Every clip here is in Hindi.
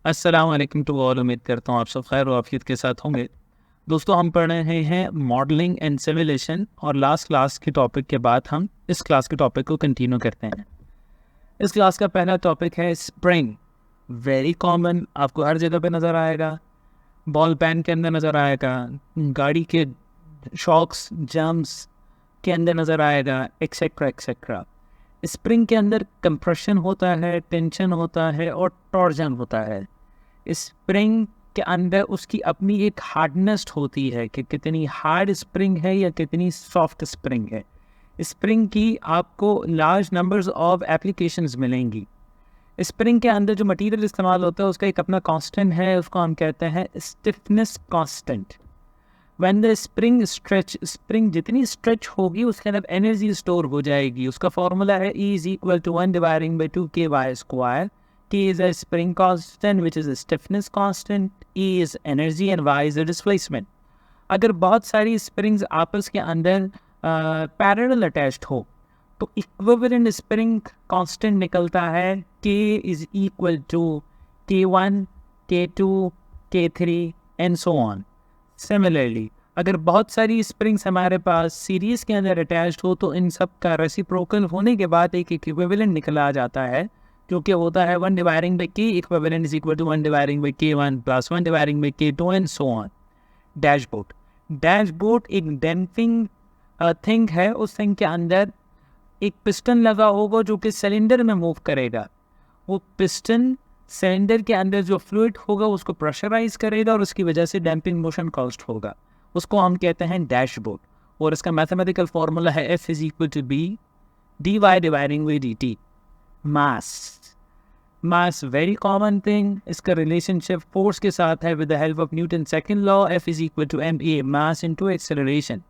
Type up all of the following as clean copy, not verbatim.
अस्सलाम वालेकुम टू ऑल। उम्मीद करता हूँ आप सब खैर और आफियत के साथ होंगे। दोस्तों, हम पढ़ रहे हैं मॉडलिंग एंड सिमुलेशन और लास्ट क्लास के टॉपिक के बाद हम इस क्लास के टॉपिक को कंटिन्यू करते हैं। इस क्लास का पहला टॉपिक है स्प्रिंग। वेरी कॉमन, आपको हर जगह पे नज़र आएगा, बॉल पेन के अंदर नज़र आएगा, गाड़ी के शॉक्स जम्प्स के अंदर नज़र आएगा, एक्सेट्रा एक्सेट्रा। स्प्रिंग के अंदर कंप्रेशन होता है, टेंशन होता है और टॉर्जन होता है। स्प्रिंग के अंदर उसकी अपनी एक हार्डनेस होती है कि कितनी हार्ड स्प्रिंग है या कितनी सॉफ्ट स्प्रिंग है। स्प्रिंग की आपको लार्ज नंबर्स ऑफ एप्लीकेशंस मिलेंगी। स्प्रिंग के अंदर जो मटेरियल इस्तेमाल होता है उसका एक अपना कांस्टेंट है, उसको हम कहते हैं stiffness constant. When the spring stretch, spring जितनी स्ट्रेच होगी उसके अंदर एनर्जी स्टोर हो जाएगी। उसका फॉर्मूला है E is equal to 1 dividing by 2ky square. T is a spring constant which is a stiffness constant, E is energy and Y is a displacement. अगर बहुत सारी स्प्रिंग्स आपस के अंदर पैरेलल अटैच्ड हो तो इक्विवेलेंट स्प्रिंग कांस्टेंट निकलता है K is equal to K1, K2, K3 and so on. Similarly अगर बहुत सारी स्प्रिंग्स हमारे पास सीरीज़ के अंदर अटैच्ड हो तो इन सब का रेसिप्रोकल होने के बाद एक इक्विवेलेंट निकल आ जाता है, जो कि होता है 1 dividing by K equivalent is equal to 1 dividing by K1 plus 1 dividing by K2 and so on. Dashboard, dashboard एक डैम्पिंग थिंग है। उस थिंग के अंदर एक पिस्टन लगा होगा जो कि सिलेंडर में मूव करेगा। वो पिस्टन सिलेंडर के अंदर जो फ्लूइड होगा उसको प्रेशराइज करेगा और उसकी वजह से डैम्पिंग मोशन कॉस्ट होगा। उसको हम कहते हैं डैशबोर्ड और इसका मैथमेटिकल फार्मूला है F is equal to b D Y dividing by d t. Mass, mass very common thing. इसका रिलेशनशिप फोर्स के साथ है with the help of Newton second law. F is equal to m a mass into acceleration.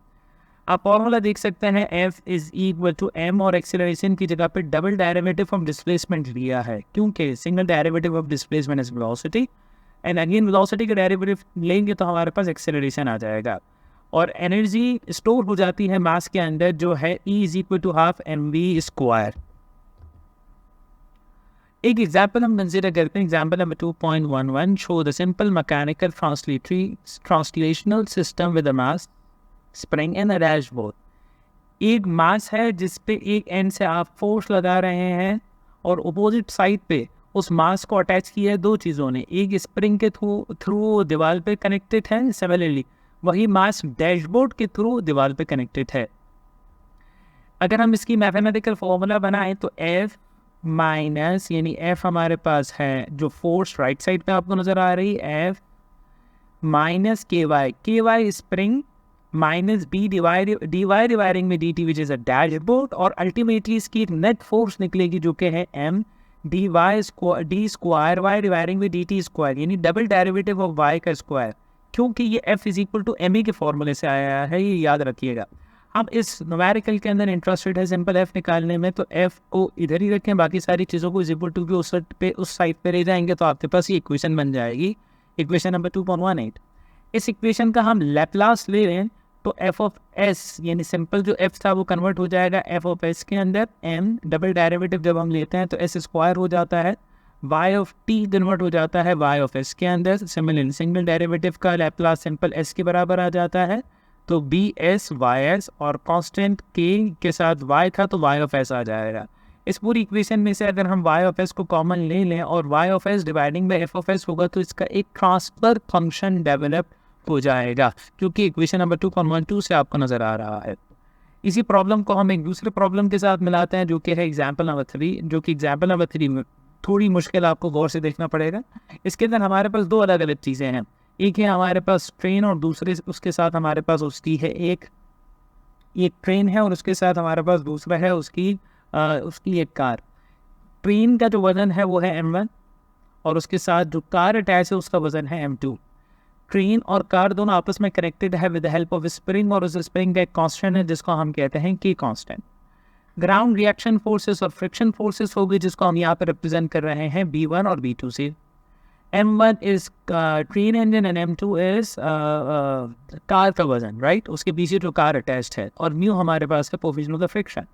आप फॉर्मूला देख सकते हैं F is equal to m और एक्सेलरेशन की जगह पे डबल डेरिवेटिव ऑफ डिस्प्लेसमेंट लिया है, क्योंकि single derivative of displacement is velocity and again velocity का डेरिवेटिव लेंगे तो हमारे पास एक्सेलरेशन आ जाएगा और एनर्जी स्टोर हो जाती है मास के अंदर जो है E is equal to half mv square. एक एग्जाम्पल हम कंसिडर करते हैं। Example number 2.11 show the simple mechanical translational system with a mass spring and dashboard. एक मास है जिस पे एक एंड से आप फोर्स लगा रहे हैं और अपोजिट साइड पे उस मास को अटैच किया है दो चीज़ों ने, एक स्प्रिंग के थ्रू दीवार पे कनेक्टेड है, सिमिलरली वही मास डैशबोर्ड के थ्रू दीवार पे कनेक्टेड है। अगर हम इसकी मैथमेटिकल फॉर्मूला बनाएं तो F माइनस यानी F हमारे पास है जो फोर्स राइट साइड पे आपको नज़र आ रही है, F माइनस के Y spring minus B D Y dividing में D T which is a dashboard और अल्टीमेटली इसकी नेट फोर्स निकलेगी जो कि है M D square Y dividing में डी टी स्क्वायर, यानी डबल डेरिवेटिव ऑफ वाई का स्क्वायर, क्योंकि ये F is equal to M E के फॉर्मूले से आया है, ये याद रखिएगा। हम इस न्यूमेरिकल के अंदर इंटरेस्टेड है सिंपल एफ निकालने में, तो एफ को इधर ही रखें, बाकी सारी चीज़ों को इज इक्वल टू भी उस साइड पे ले जाएंगे तो आपके पास ये इक्वेशन बन जाएगी, इक्वेशन नंबर 2.18। इस इक्वेशन का हम लैप्लास ले रहे हैं तो एफ ऑफ एस यानी सिंपल जो एफ था वो कन्वर्ट हो जाएगा एफ ऑफ एस के अंदर, एम डबल डेरिवेटिव जब हम लेते हैं तो एस स्क्वायर हो जाता है, वाई ऑफ टी कन्वर्ट हो जाता है वाई ऑफ एस के अंदर, सिमिलरली सिंगल डेरिवेटिव का लैप्लास सिंपल एस के बराबर आ जाता है, तो बी एस वाई एस और कांस्टेंट के साथ वाई था तो वाई ऑफ एस आ जाएगा। इस पूरी इक्वेशन में से अगर हम वाई ऑफ एस को कॉमन ले लें और y of s dividing by f of s होगा तो इसका एक ट्रांसफर फंक्शन डेवलप हो जाएगा, क्योंकि इक्वेशन नंबर 2.12 से आपको नज़र आ रहा है। इसी प्रॉब्लम को हम एक दूसरे प्रॉब्लम के साथ मिलाते हैं जो कि है एग्जाम्पल नंबर 3, जो कि एग्जाम्पल नंबर 3 में थोड़ी मुश्किल आपको गौर से देखना पड़ेगा। इसके अंदर हमारे पास दो अलग अलग चीज़ें हैं, एक है हमारे पास ट्रेन और दूसरे उसके साथ हमारे पास उसकी है एक ट्रेन है और उसके साथ हमारे पास दूसरा है उसकी एक कार। ट्रेन का जो वज़न है वो है m1 और उसके साथ जो कार अटैच है उसका वज़न है m2। ट्रेन और कार दोनों आपस में कनेक्टेड है with the help of spring और उस स्प्रिंग का एक कांस्टेंट है जिसको हम कहते हैं के कांस्टेंट। ग्राउंड रिएक्शन फोर्सेस और फ्रिक्शन फोर्सेस होगी जिसको हम यहाँ पे रिप्रेजेंट कर रहे हैं B1 और B2 से। M1 is train engine and M2 is car का वजन, राइट, उसके पीछे जो कार अटैच्ड है, और म्यू हमारे पास है coefficient of the friction.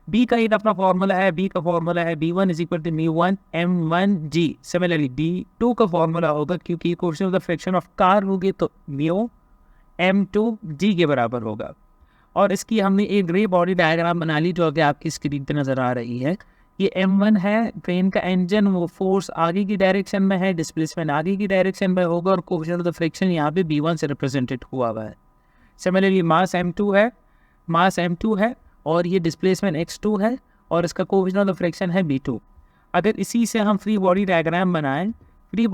B का एक अपना फॉर्मूला है, बी का फॉर्मूला है B1 इज इक्वल टू म्यू1 M1G। सिमिलरली B2 का फॉर्मूला होगा, क्योंकि coefficient of the fraction of car होगी तो म्यू M2G के बराबर होगा। और इसकी हमने एक ग्रे बॉडी डायग्राम बना ली जो कि आपकी स्क्रीन पे नज़र आ रही है। ये M1 है, ट्रेन का इंजन, वो फोर्स आगे की डायरेक्शन में है, डिस्प्लेसमेंट आगे की डायरेक्शन में होगा, और कोएफिशिएंट ऑफ द फ्रिक्शन यहाँ पे B1 से रिप्रेजेंटेड हुआ हुआ है। सिमिलरली मास M2 है और ये डिस्प्लेसमेंट x2 है और इसका कोएफिशिएंट ऑफ द फ्रिक्शन है B2। अगर इसी से हम फ्री बॉडी डायग्राम बनाएं तो फ्री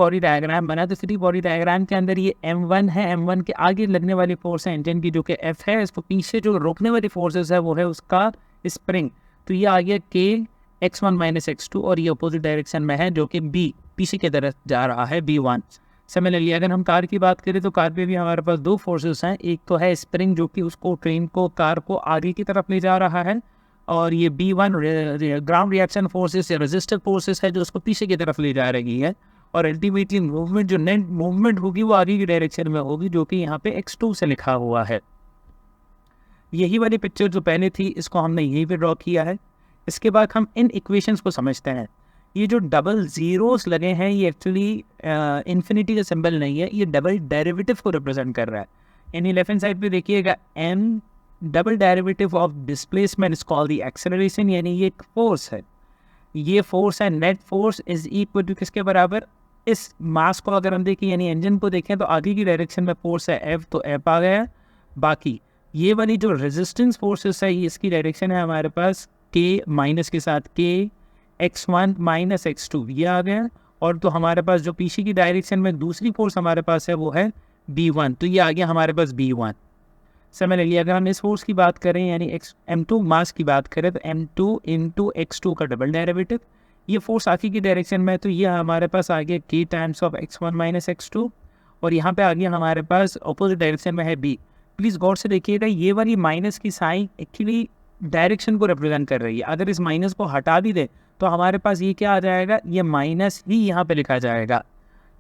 बॉडी डायग्राम के अंदर ये M1 है, M1 के आगे लगने वाली फोर्स है इंजन की जो कि F है, इसको पीछे जो रोकने वाली फोर्सेस है वो है उसका स्प्रिंग। तो ये आ गया K x1 माइनस x2 और ये अपोजिट डायरेक्शन में है जो कि B पीछे की तरफ जा रहा है B1। सिमिलरली अगर हम कार की बात करें तो कार पे भी हमारे पास दो फोर्सेस हैं, एक तो है स्प्रिंग जो कि उसको ट्रेन को कार को आगे की तरफ ले जा रहा है, और ये B1 ग्राउंड रिएक्शन फोर्सेस या रेजिस्टिव फोर्सेस है जो उसको पीछे की तरफ ले जा रही है, और अल्टीमेटली मूवमेंट जो नेट मूवमेंट होगी वो आगे की डायरेक्शन में होगी जो कि यहाँ पे x2 से लिखा हुआ है। यही वाली पिक्चर जो पहले थी इसको हमने यहीं पे ड्रॉ किया है। इसके बाद हम इन इक्वेशंस को समझते हैं। ये जो डबल जीरोस लगे हैं ये एक्चुअली इन्फिनिटी का सिंबल नहीं है, ये डबल डेरिवेटिव को रिप्रेजेंट कर रहा है। यानी लेफ्ट हैंड साइड पे देखिएगा m double derivative of displacement is called the acceleration, यानी ये एक फोर्स है, ये फोर्स है net force is equal to किसके बराबर, इस मास को अगर हम देखें यानी इंजन को देखें तो आगे की डायरेक्शन में फोर्स है F, तो F आ गया। बाकी ये वाली जो रेजिस्टेंस फोर्सेस है ये इसकी डायरेक्शन है हमारे पास K माइनस के साथ K x1 माइनस x2 ये आ गया, और तो हमारे पास जो पीछे की डायरेक्शन में दूसरी फोर्स हमारे पास है वो है B1, तो ये आ गया हमारे पास B1। सिमिलरली अगर हम इस फोर्स की बात करें यानी M2 मास की बात करें तो M2 इंटू x2 का डबल डेरिवेटिव, ये फोर्स आगे की डायरेक्शन में है तो ये हमारे पास आ गया K times of x1 minus x2, और यहाँ पे आ गया हमारे पास अपोजिट डायरेक्शन में है B। प्लीज़ गौर से देखिएगा ये वाली माइनस की साइन एक्चुअली डायरेक्शन को रिप्रेजेंट कर रही है। अगर इस माइनस को हटा भी दे तो हमारे पास ये क्या आ जाएगा, ये माइनस ही यहाँ पे लिखा जाएगा,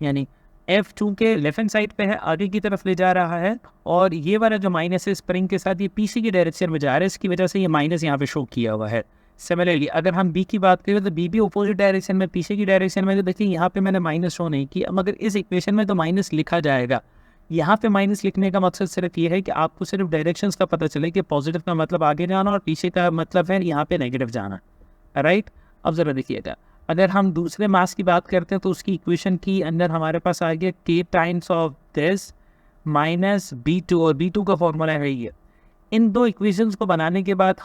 यानी F2 के लेफ्ट हैंड साइड पे है, आगे की तरफ ले जा रहा है, और ये वाला जो माइनस है स्प्रिंग के साथ ये पीछे की डायरेक्शन में जा रहा है, इसकी वजह से ये माइनस यहाँ पे शो किया हुआ है। सिमिलरली अगर हम B की बात करें तो B भी अपोजिट डायरेक्शन में पीछे की डायरेक्शन में, तो देखिए यहाँ पे मैंने माइनस शो नहीं किया, मगर इस इक्वेशन में तो माइनस लिखा जाएगा। यहाँ पे माइनस लिखने का मकसद सिर्फ ये है कि आपको सिर्फ डायरेक्शंस का पता चले कि पॉजिटिव का मतलब आगे जाना और पीछे का मतलब है यहाँ पे नेगेटिव जाना, राइट। अब ज़रा देखिएगा अगर हम दूसरे मास की बात करते हैं तो उसकी इक्वेशन की अंदर हमारे पास आ गया K times of this minus B2, और B2 का फॉर्मूला है ये। इन दो इक्वेशंस को बनाने के बाद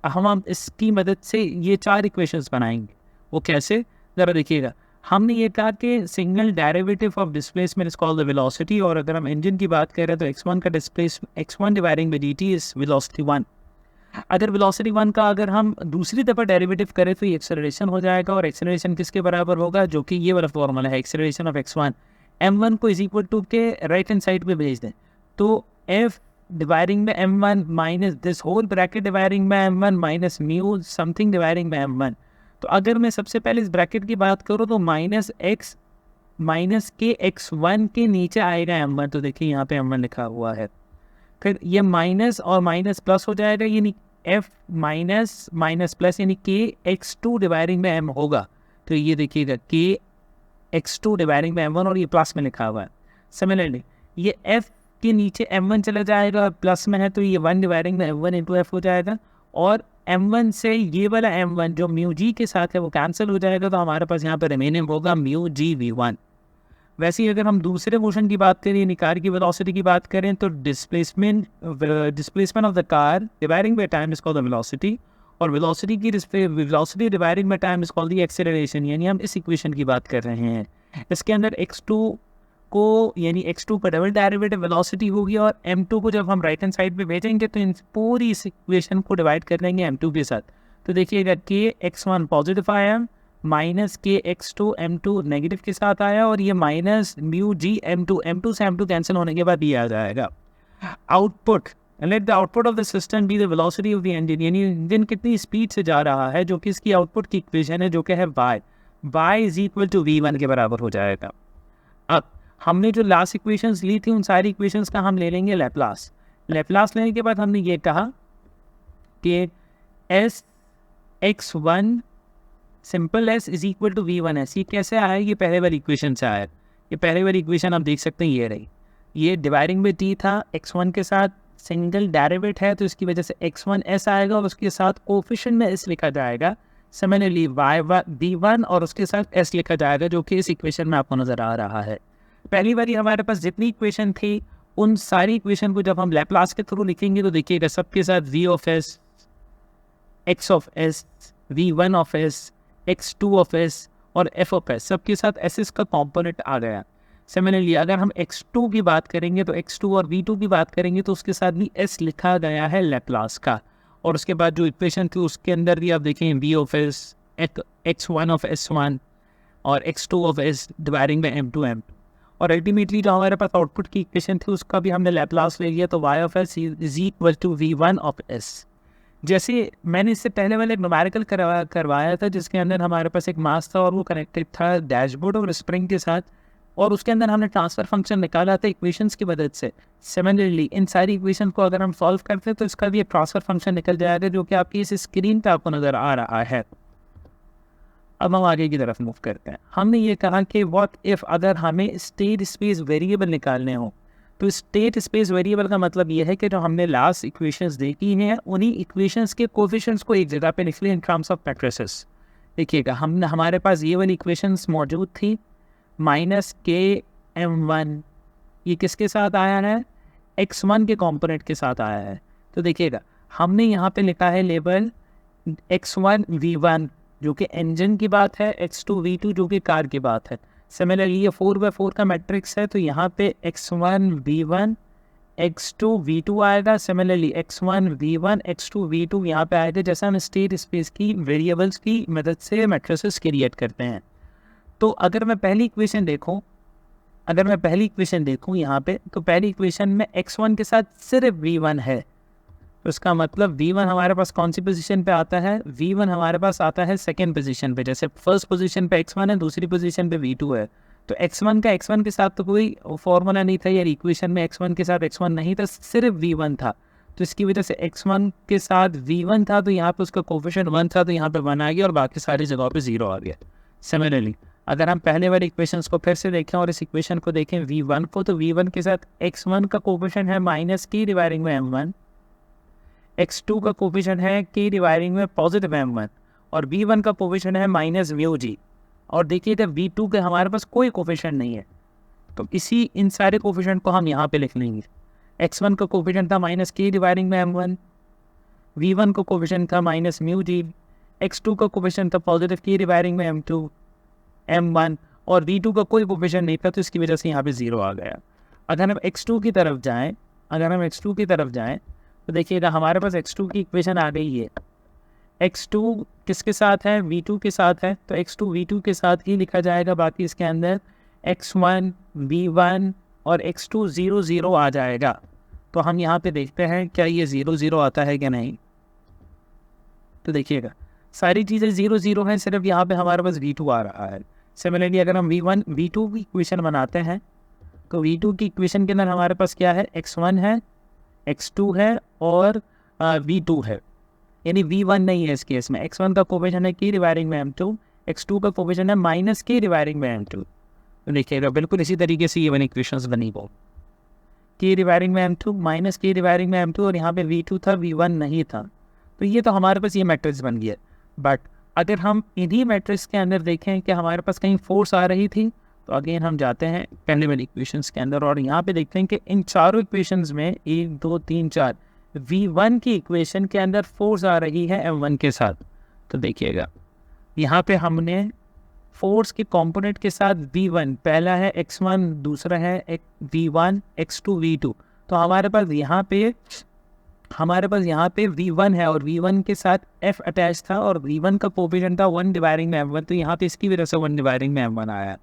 हम इसकी मदद से ये चार इक्वेशंस बनाएंगे। वो कैसे, ज़रा देखिएगा। हमने ये कहा कि single derivative of displacement is called the velocity, और अगर हम इंजन की बात करें तो x1 का displacement x1 dividing by dt is velocity 1। अगर वेलोसिटी 1 का अगर हम दूसरी दफ़ा डेरिवेटिव करें तो ये एक्सेलरेशन हो जाएगा, और एक्सेलरेशन किसके बराबर होगा, जो कि ये वाला फॉर्मूला है एक्सेलरेशन ऑफ x1 m1 को इज इक्वल टू के राइट हैंड साइड पे भेज दें तो f डिवाइडिंग में m1 minus this whole bracket dividing में m1 minus mu something dividing में m1। तो अगर मैं सबसे पहले इस ब्रैकेट की बात करूँ तो माइनस x माइनस के x1 के नीचे आएगा m1, तो देखिए यहाँ पे m1 लिखा हुआ है, फिर ये माइनस और माइनस प्लस हो जाएगा, यानी f माइनस माइनस प्लस यानी k x2 डिवाइडिंग में m होगा, तो ये देखिएगा k x2 डिवाइडिंग में m1 और ये प्लस में लिखा हुआ है। सिमिलरली ये f के नीचे m1 चला जाएगा, प्लस में है तो ये 1 डिवाइडिंग में m1 इंटू f हो जाएगा, और m1 से ये वाला m1 जो म्यू जी के साथ है वो कैंसिल हो जाएगा, तो हमारे पास यहाँ पर रिमेनिंग होगा म्यू जी v1। वैसे ही अगर हम दूसरे मोशन की बात करें यानी कार की वेलोसिटी की बात करें तो displacement of the car dividing by time is called the velocity, और velocity dividing by time is called the acceleration, यानी हम इस इक्वेशन की बात कर रहे हैं। इसके अंदर x2 को यानी x2 का डबल डेरिवेटिव वेलोसिटी होगी, और m2 को जब हम राइट हैंड साइड पे भेजेंगे तो इन पूरी इस इक्वेशन को डिवाइड कर देंगे m2 के साथ, तो देखिएगा k x1 पॉजिटिव आया, माइनस के x2 m2 नेगेटिव के साथ आया, और ये माइनस म्यू जी m2 से m2 कैंसिल होने के बाद ये आ जाएगा। Output, let the output of the system be the velocity of the engine, यानी इंजन कितनी स्पीड से जा रहा है, जो कि इसकी आउटपुट की इक्वेशन है जो कि है y is equal to v1 के बराबर हो जाएगा। अब हमने जो लास्ट इक्वेशंस ली थी उन सारी इक्वेशंस का हम ले लेंगे लैप्लास लेने के बाद हमने ये कहा कि s x one simple s is equal to v one s. ये कैसे आया? ये पहले वाली इक्वेशन से आया। ये पहले वाली इक्वेशन आप देख सकते हैं, ये रही। ये डिवाइडिंग बाई टी था, एक्स वन के साथ सिंगल डेरिवेट है तो इसकी वजह से एक्स वन एस आएगा और उसके साथ कोफिशिएंट में एस लिखा जाएगा। सिमिलरली वाई वी वन और उसके साथ एस लिखा जाएगा, जो कि इस इक्वेशन में आपको नज़र आ रहा है। पहली बारी हमारे पास जितनी इक्वेशन थी उन सारी इक्वेशन को जब हम लैप्लास के थ्रू लिखेंगे तो देखिएगा सबके साथ v of s, x of s, v one of s, x two of s और एफ ऑफ एस, सबके साथ एस एस का कॉम्पोनेंट आ गया। सिमिलरली अगर हम x2 की बात करेंगे तो x2 और v2 की बात करेंगे तो उसके साथ भी s लिखा गया है लैप्लास का। और उसके बाद जो इक्वेशन थी उसके अंदर भी आप देखें v of s, x1 of s1 और x2 of s dividing by m2 m। और अल्टीमेटली जो हमारे पास आउटपुट की इक्वेशन थी उसका भी हमने लैप्लास ले लिया, तो y of s is equal to v1 of s। जैसे मैंने इससे पहले वाले एक न्यूमेरिकल करवाया था जिसके अंदर हमारे पास एक मास था और वो कनेक्टेड था डैशबोर्ड और स्प्रिंग के साथ, और उसके अंदर हमने ट्रांसफर फंक्शन निकाला था इक्वेशंस की मदद से। सिमिलरली इन सारी इक्वेशन को अगर हम सॉल्व करते हैं तो इसका भी एक ट्रांसफर फंक्शन निकल जाएगा, जो कि आपकी इस स्क्रीन पे आपको नज़र आ रहा है। अब हम आगे की तरफ मूव करते हैं। हमने ये कहा कि व्हाट इफ़ अगर हमें स्टेट स्पेस वेरिएबल निकालने हो, तो स्टेट स्पेस वेरिएबल का मतलब ये है कि जो हमने लास्ट इक्वेशंस देखी हैं उन्हीं इक्वेशंस के कोफिशिएंट्स को एक जगह पे लिख लिया इन टर्म्स ऑफ मैट्रिसेस। देखिएगा हमारे पास ये वाली इक्वेशंस मौजूद थी, माइनस के एम वन, ये किसके साथ आया है? एक्स वन के कॉम्पोनेंट के साथ आया है। तो देखिएगा हमने यहाँ पे लिखा है label x one we one जो कि इंजन की बात है, एक्स टू वी टू जो कि कार की बात है। सिमिलरली ये 4/4 का मैट्रिक्स है तो यहाँ पे X one we one X two V two आएगा। Similarly X one we one X two V two यहाँ पे आएगा, जैसे हम स्टेट स्पेस की वेरिएबल्स की मदद से मैट्रिसेस क्रिएट करते हैं। तो अगर मैं पहली इक्वेशन देखूं यहाँ पे, तो पहली इक्वेशन में x1 के साथ सिर्फ v1 है, तो इसका मतलब v1 हमारे पास कौन सी पोजीशन पे आता है? v1 हमारे पास आता है सेकेंड पोजीशन पे। जैसे फर्स्ट पोजीशन पे x1 है, दूसरी पोजीशन पे v2 है, तो x1 का x1 के साथ तो कोई फॉर्मूला नहीं था यार, इक्वेशन में x1 के साथ x1 नहीं था, सिर्फ v1 था। तो इसकी वजह से x1 के साथ v1 था तो यहाँ पे उसका कोफिशिएंट 1 था, तो यहाँ पे 1 आ गया और बाकी सारी जगहों पे 0 आ गया। सिमिलरली अगर हम पहले वाले इक्वेशंस को फिर से देखें और इस इक्वेशन को देखें v1 को, तो v1 के साथ x1 का कोफिशिएंट है माइनस k डिवाइडिंग में m1, x2 का कोफिशिएंट है k डिवाइडिंग में पॉजिटिव m1 और v1 का कोफिशिएंट है माइनस म्यू जी। और देखिए v2 के हमारे पास कोई कोफिशिएंट नहीं है, तो इन सारे कोफिशिएंट को हम यहाँ पे लिख लेंगे। x1 का कोफिशिएंट था माइनस k डिवाइडिंग में m1, v1 का कोफिशिएंट था माइनस म्यू जी, x2 का कोफिशिएंट था पॉजिटिव k डिवाइडिंग में m2 m1 और v2 का कोई कोफिशिएंट नहीं था, तो इसकी वजह से यहाँ पे 0 आ गया। अगर हम x2 की तरफ जाएं तो देखिएगा हमारे पास x2 की इक्वेशन आ गई है। x2 किसके साथ है? v2 के साथ है, तो x2 v2 के साथ ही लिखा जाएगा, बाकी इसके अंदर x1 v1 और x2 0 0 आ जाएगा। तो हम यहाँ पे देखते हैं क्या ये 0 0 आता है क्या नहीं। तो देखिएगा सारी चीज़ें 0 0 हैं, सिर्फ यहाँ पे हमारे पास v2 आ रहा है। सिमिलरली अगर हम v2 की इक्वेशन बनाते हैं तो v2 की इक्वेशन के अंदर हमारे पास क्या है? x1 है, x2 है और v2 है, यानी v1 नहीं है इस केस में। x1 का कोफिशिएंट है k डिवाइडिंग में m2, x2 का कोफिशिएंट है माइनस k डिवाइडिंग में m2। तो देखिएगा बिल्कुल इसी तरीके से ये वन इक्वेशंस बनी वो, k डिवाइडिंग में m2 माइनस k डिवाइडिंग में m2 और यहाँ पे v2 था, v1 नहीं था। तो ये तो हमारे पास ये मैट्रिक्स बन गया। बट अगर हम इन्हीं मैट्रिक्स के अंदर देखें कि हमारे पास कहीं फोर्स आ रही थी, तो अगेन हम जाते हैं पहले वाली इक्वेशंस के अंदर और यहाँ पे देखते हैं कि इन चारों इक्वेशंस में 1 2 3 4 v1 की इक्वेशन के अंदर फोर्स आ रही है m1 के साथ। तो देखिएगा यहाँ पे हमने फोर्स के कंपोनेंट के साथ v1, पहला है x1, दूसरा है v1 x2 v2, तो हमारे पास यहाँ पे v1 है और v1 के साथ f अटैच था और v1 का कोफिशिएंट था 1 डिवाइडिंग में m1, तो यहाँ पे इसकी वजह से 1 डिवाइडिंग में m1 आया।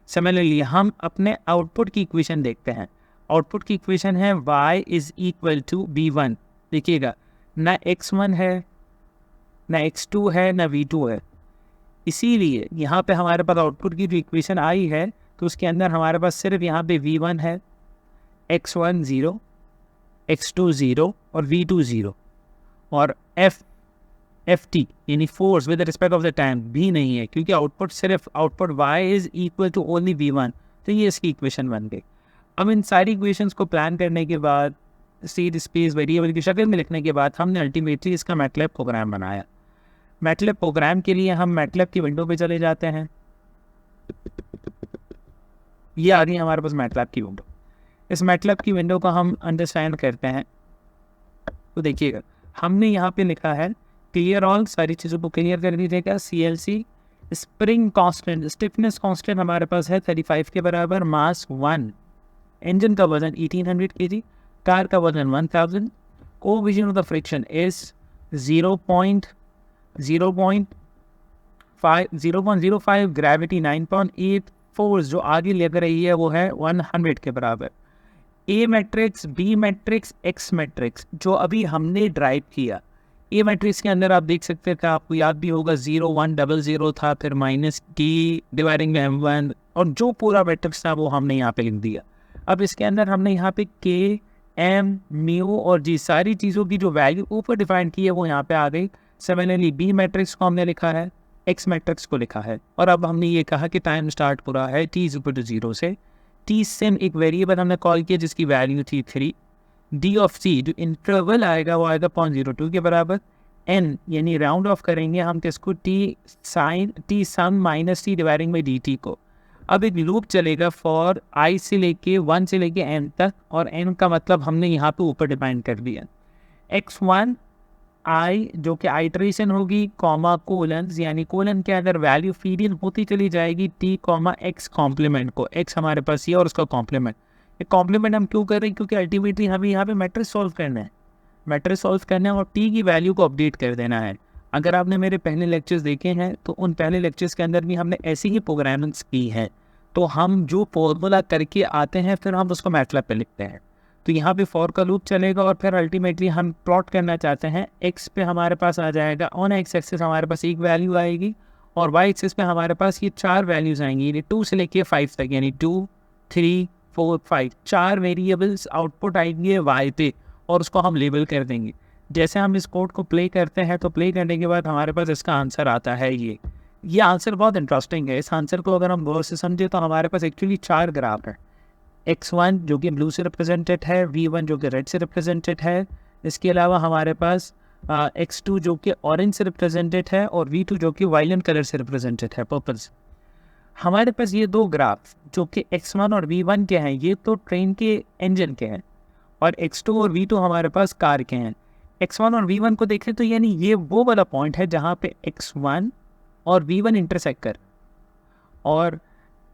सिमिलरली हम अपने आउटपुट की इक्वेशन देखते हैं। आउटपुट की इक्वेशन है y is equal to v1। देखिएगा ना x1 है, ना x2 है, ना v2 है, इसीलिए यहाँ पे हमारे पास आउटपुट की जो इक्वेशन आई है तो उसके अंदर हमारे पास सिर्फ यहाँ पे v1 है, x1 0, x2 0 और v2 0 और f एफ टी यानी force with respect of the time भी नहीं है, क्योंकि आउटपुट सिर्फ output y is equal to only v1, तो ये इसकी इक्वेशन बन गई। अब इन सारी इक्वेशंस को प्लान करने के बाद, स्टेट स्पेस वेरिएबल की शक्ल में लिखने के बाद, हमने अल्टीमेटली इसका मैटलैब प्रोग्राम बनाया। मैटलैब प्रोग्राम के लिए हम मैटलैब की विंडो पे चले जाते हैं। ये आ गई हमारे पास मैटलैब की विंडो। इस मैटलैब की विंडो को हम अंडरस्टैंड करते हैं तो देखिएगा, हमने यहाँ पे लिखा है क्लियर ऑल, सारी चीज़ों को क्लियर कर दीजिएगा। CLC spring constant, stiffness constant हमारे पास है 35 के बराबर, मास 1, इंजन का वजन 1800 kg, कार का वजन 1000, coefficient of the friction is 0.05, gravity 9.8, force जो आगे लग रही है वो है 100 के बराबर। A matrix, B matrix, X matrix जो अभी हमने ड्राइव किया, ए मैट्रिक्स के अंदर आप देख सकते थे, आपको याद भी होगा 0 1 0 0 था, फिर -t डिवाइडिंग में m1, और जो पूरा मैट्रिक्स था वो हमने यहाँ पे लिख दिया। अब इसके अंदर हमने यहाँ पे k, m, म्यू और g सारी चीज़ों की जो वैल्यू ऊपर डिफाइन की है वो यहाँ पे आ गई। सिमिलरली बी मैट्रिक्स को हमने लिखा है, एक्स मैट्रिक्स को लिखा है, और अब हमने ये कहा कि टाइम स्टार्ट हो रहा है t = 0 से। t सिम एक वेरिएबल हमने कॉल किया जिसकी वैल्यू थी 3। d ऑफ c जो इंटरवल आएगा वो आएगा 0.02 के बराबर। n यानी राउंड ऑफ करेंगे हम किसको, t sum minus t dividing by dt को। अब एक लूप चलेगा फॉर i से लेके 1 से लेके n तक, और n का मतलब हमने यहाँ पे ऊपर डिफाइन कर दिया। x1 i जो कि आइट्रेशन होगी, कॉमा कोलन, यानी कोलन के अंदर वैल्यू फीड इन होती चली जाएगी t, x कॉम्प्लीमेंट को, x हमारे पास ये और उसका कॉम्प्लीमेंट। ये कॉम्प्लीमेंट हम क्यों कर रहे हैं, क्योंकि अल्टीमेटली हमें यहाँ पे मैट्रिक्स सॉल्व करना है, मैट्रिक्स सॉल्व करना है और t की वैल्यू को अपडेट कर देना है। अगर आपने मेरे पहले लेक्चर्स देखे हैं तो उन पहले लेक्चर्स के अंदर भी हमने ऐसी ही प्रोग्रामिंग्स की है। तो हम जो फॉर्मूला करके आते हैं फिर हम उसको मैटलैब पे लिखते हैं। तो यहाँ पे फॉर का लूप चलेगा और फिर अल्टीमेटली हम प्लॉट करना चाहते हैं, x पे हमारे पास आ जाएगा, ऑन एक्स एक्सिस हमारे पास एक वैल्यू आएगी और y एक्सिस पे हमारे पास ये 4 वैल्यूज़ आएंगी, यानी 2 से लेके 5 तक, यानी 2 3 4 5 4 वेरिएबल्स आउटपुट आएंगे y पे और उसको हम लेबल कर देंगे। जैसे हम इस कोड को प्ले करते हैं तो प्ले करने के बाद हमारे पास इसका आंसर आता है। ये आंसर बहुत इंटरेस्टिंग है। इस आंसर को अगर हम गौर से समझे तो हमारे पास एक्चुअली 4 ग्राफ है। x1 जो कि ब्लू से रिप्रेजेंटेड है, v1 जो कि रेड से रिप्रेजेंटेड है, इसके अलावा हमारे पास x2 जो कि ऑरेंज से रिप्रेजेंटेड है और v2 जो कि वायलेंट कलर से रिप्रेजेंटेड है, पर्पल से। हमारे पास ये 2 ग्राफ जो कि x1 और v1 के हैं, ये तो ट्रेन के इंजन के हैं, और x2 और v2 हमारे पास कार के हैं। x1 और v1 को देखें तो यानी ये वो वाला पॉइंट है जहाँ पे x1 और v1 इंटरसेक्ट कर, और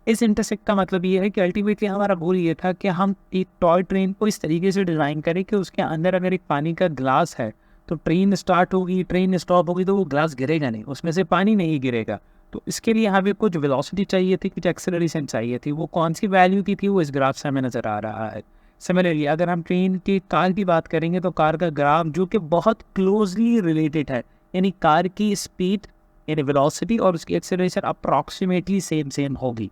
इस इंटरसेक्ट का मतलब ये है कि अल्टीमेटली हमारा गोल ये था कि हम एक टॉय ट्रेन को इस तरीके से डिज़ाइन करें कि उसके अंदर अगर एक पानी का ग्लास है तो ट्रेन स्टार्ट होगी, ट्रेन स्टॉप होगी तो वो ग्लास गिरेगा नहीं, उसमें से पानी नहीं गिरेगा। तो इसके लिए हमें कुछ वेलोसिटी चाहिए थी, कुछ एक्सेलरेशन चाहिए थी। वो कौन सी वैल्यू की थी वो इस ग्राफ से हमें नज़र आ रहा है। सिमिलरली अगर हम ट्रेन की कार की बात करेंगे तो कार का ग्राफ जो कि बहुत क्लोजली रिलेटेड है, यानी कार की स्पीड यानी वेलोसिटी और उसकी एक्सेलरेशन अप्रॉक्सीमेटली सेम होगी।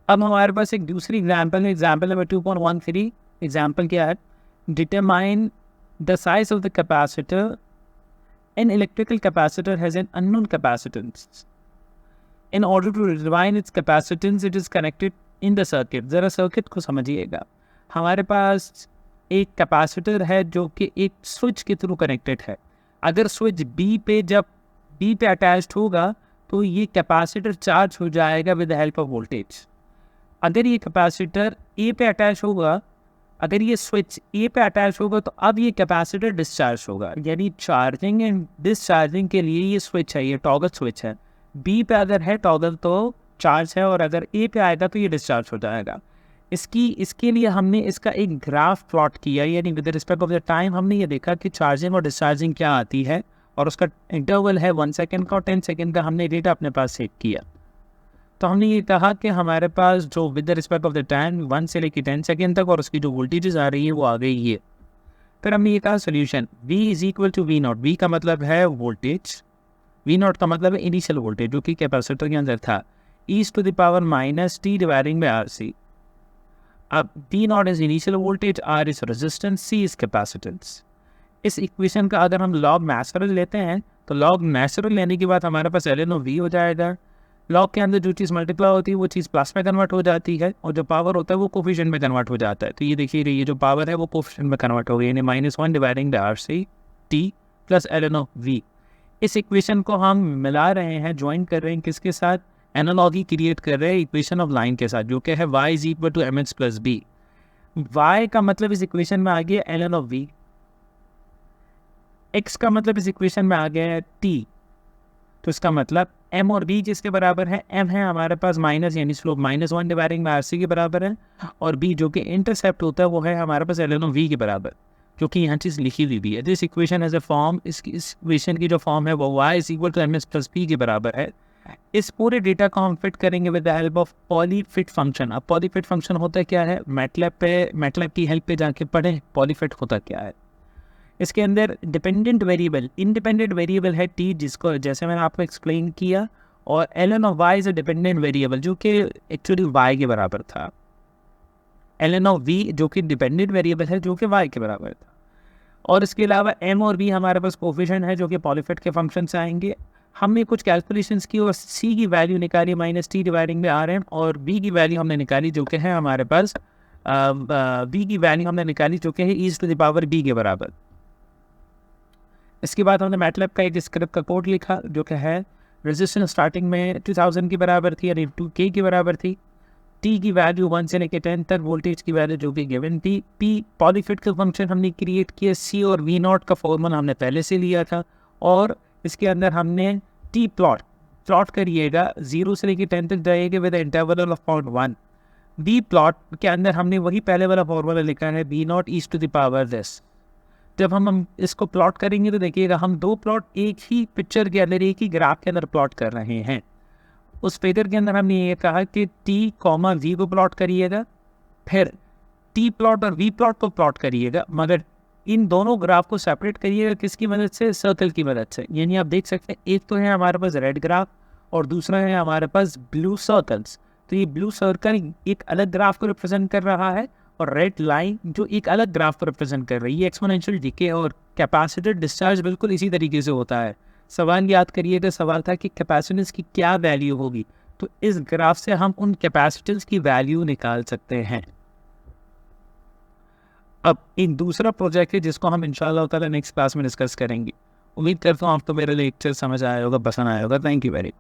अब हमारे पास एक दूसरी एग्जाम्पल है, एग्जाम्पल नंबर 2.13। एग्जाम्पल क्या है, determine the size of the capacitor. An electrical capacitor has an unknown capacitance. In order to define its capacitance, it is connected in the circuit. ज़रा सर्किट को समझिएगा। हमारे पास एक कैपेसिटर है जो कि एक स्विच के थ्रू कनेक्टेड है। अगर स्विच बी पे अटैच्ड होगा तो ये कैपेसिटर चार्ज हो जाएगा with the help of voltage. अगर ये कैपेसिटर ए पे अटैच होगा, अगर ये स्विच ए पे अटैच होगा तो अब ये कैपेसिटर डिस्चार्ज होगा, यानी चार्जिंग एंड डिस्चार्जिंग के लिए ये स्विच है, ये टॉगल स्विच है। बी पे अगर है टॉगल तो चार्ज है, और अगर ए पे आएगा तो ये डिस्चार्ज हो जाएगा। इसके लिए हमने इसका एक ग्राफ प्लॉट किया, यानी with respect of the time हमने ये देखा कि चार्जिंग और डिस्चार्जिंग क्या आती है, और उसका इंटरवल है 1 सेकेंड का और 10 सेकेंड का हमने डेटा अपने पास सेव किया। तो हमने ये कहा कि हमारे पास जो with respect of the time 1 से लेकर 10 सेकेंड तक और उसकी जो वोल्टेजेस आ रही है वो आ गई ये। फिर हमने ये कहा सोल्यूशन V = V0। V का मतलब है वोल्टेज, V0 का मतलब है इनिशियल वोल्टेज जो कि कैपेसिटर के अंदर था, e⁻⁻t डिवाइडिंग बाय RC। अब V0 is initial voltage, R is resistance, C is capacitance. इस इक्वेशन का अगर हम लॉग नेचुरल लेते हैं तो लॉग नेचुरल लेने के बाद हमारे पास ln ऑफ v हो जाएगा। लॉग के अंदर जो चीज़ मल्टीप्लाई होती है वो चीज़ प्लस में कन्वर्ट हो जाती है, और जो पावर होता है वो कोफिशिएंट में कन्वर्ट हो जाता है। तो ये देखिए, ये जो पावर है वो कोफिशिएंट में कन्वर्ट हो गई, यानी -1 dividing the RC t plus ln of v। इस इक्वेशन को हम मिला रहे हैं, ज्वाइन कर रहे हैं किसके साथ, एनालॉगी क्रिएट कर रहे हैं इक्वेशन ऑफ लाइन के साथ, जो कि है y is equal to mx plus b। y का मतलब इस इक्वेशन में आ गया ln ऑफ v, x का मतलब इस इक्वेशन में आ गया है t। तो इसका मतलब m और b जिसके बराबर है, m है हमारे पास माइनस यानी स्लोप -1 डिवाइडिंग बाय RC के बराबर है, और b जो कि इंटरसेप्ट होता है वो है हमारे पास ln ऑफ v के बराबर, क्योंकि यहाँ चीज़ लिखी हुई भी है। This equation as a form, इस इक्वेशन की जो फॉर्म है वो y is equal to mx plus b के बराबर है। इस पूरे डेटा को हम फिट करेंगे with the help of polyfit function. अब पॉलीफिट फंक्शन होता क्या है, मैटलैब की हेल्प पे जाके पढ़ें पॉलीफिट होता क्या है। इसके अंदर डिपेंडेंट वेरिएबल, इंडिपेंडेंट वेरिएबल है t, जिसको जैसे मैंने आपको एक्सप्लेन किया, और ln of y is a dependent variable जो कि एक्चुअली y के बराबर था। ln ऑफ v जो कि डिपेंडेंट वेरिएबल है जो कि y के बराबर था। और इसके अलावा m और b हमारे पास कोफिशिएंट है जो कि पॉलीफिट के फंक्शन से आएंगे। हमने कुछ कैलकुलेशंस की और c की वैल्यू निकाली -t डिवाइडिंग बाय rm, और b की वैल्यू हमने निकाली जो कि है हमारे पास b की वैल्यू हमने निकाली जो कि है e⁻b के बराबर। इसके बाद हमने मैटलैब का एक स्क्रिप्ट का कोड लिखा जो कि है रेजिस्टेंस स्टार्टिंग में 2000 के बराबर थी, यानी 2k के बराबर थी। t की वैल्यू 1 से लेकर 10 तक, वोल्टेज की वैल्यू जो कि गिवन थी। p पॉलीफिट का फंक्शन हमने क्रिएट किया, c और v नॉट का फॉर्मूला हमने पहले से लिया था, और इसके अंदर हमने t प्लॉट करिएगा 0 से लेकर 10 तक जाइएगा with interval of 0.1। b plot के अंदर हमने वही पहले वाला फॉर्मूला लिखा है, b not is to the power this. जब हम इसको प्लॉट करेंगे तो देखिएगा हम दो प्लॉट एक ही पिक्चर के अंदर, एक ही ग्राफ के अंदर प्लॉट कर रहे हैं। उस फिगर के अंदर हमने ये कहा कि t, v को प्लॉट करिएगा, फिर t प्लॉट और v प्लॉट को प्लॉट करिएगा, मगर इन दोनों ग्राफ को सेपरेट करिएगा किसकी मदद से, सर्कल की मदद से। यानी आप देख सकते हैं एक तो है हमारे पास रेड ग्राफ और दूसरा है हमारे पास ब्लू सर्कल्स। तो ये ब्लू सर्कल एक अलग ग्राफ को रिप्रेजेंट कर रहा है, और रेड लाइन जो एक अलग ग्राफ को रिप्रेजेंट कर रही है। एक्सपोनेंशियल डिके और कैपेसिटर डिस्चार्ज बिल्कुल इसी तरीके से होता है। सवाल याद करिएगा, सवाल था कि कैपेसिटेंस की क्या वैल्यू होगी, तो इस ग्राफ से हम उन कैपेसिटेंस की वैल्यू निकाल सकते हैं। अब एक दूसरा प्रोजेक्ट है जिसको हम इंशाल्लाह ताला नेक्स्ट क्लास में डिस्कस करेंगे। उम्मीद करता हूँ आपको मेरा लेक्चर समझ आया होगा, पसंद आया होगा। Thank you very much.